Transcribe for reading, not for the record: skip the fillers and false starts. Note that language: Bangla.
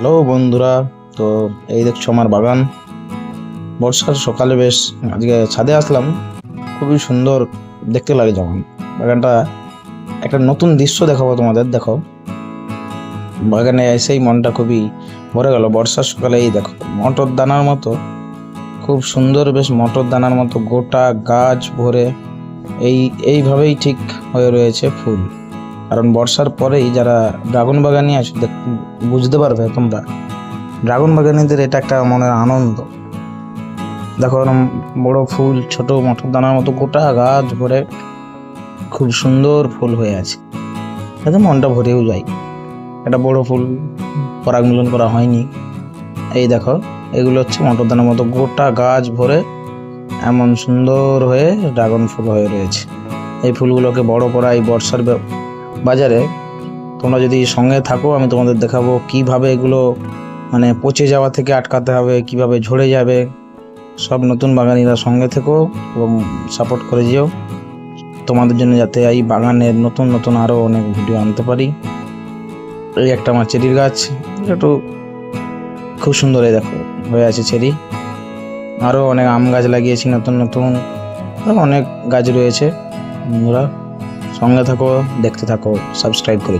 হ্যালো বন্ধুরা, তো এই দেখছো আমার বাগান। বর্ষার সকালে বেশ আজকে ছাদে আসলাম, খুবই সুন্দর দেখতে লাগে যখন বাগানটা। একটা নতুন দৃশ্য দেখাবো তোমাদের, দেখো বাগানে এসেই মনটা খুবই ভরে গেল। বর্ষার সকালে এই দেখো মটর দানার মতো, খুব সুন্দর বেশ মটর দানার মতো গোটা গাছ ভরে এইভাবেই ঠিক হয়ে রয়েছে ফুল। কারণ বর্ষার পরেই যারা ড্রাগন বাগানি আছে বুঝতে পারবে তোমরা, ড্রাগন বাগানিদের এটা একটা মনের আনন্দ। দেখো এরকম বড় ফুল, ছোট মটর দানার মতো গোটা গাছ ভরে খুব সুন্দর ফুল হয়ে আছে, এতে মনটা ভরেও যায়। এটা বড় ফুল, পরাগ মিলন করা হয়নি। এই দেখো এগুলো হচ্ছে মটর দানার মতো গোটা গাছ ভরে এমন সুন্দর হয়ে ড্রাগন ফুল হয়ে রয়েছে। এই ফুলগুলোকে বড় করা এই বর্ষার বাজারে তোমরা যদি সঙ্গে থাকো, আমি তোমাদের দেখাবো কিভাবে এগুলো মানে পচে যাওয়া থেকে আটকাতে হবে, কিভাবে ঝরে যাবে। সব নতুন বাগানিরা সঙ্গে থেকো এবং সাপোর্ট করে যেও তোমাদের জন্য, যাতে এই বাগানের নতুন নতুন আরও অনেক ভিডিও আনতে পারি। এই একটা আমার চেরির গাছ, একটু খুব সুন্দর এই দেখো হয়ে আছে চেরি। আরও অনেক আম গাছ লাগিয়েছি নতুন নতুন, অনেক গাছ রয়েছে। বন্ধুরা সঙ্গে থাকো, দেখতে থাকো, সাবস্ক্রাইব করে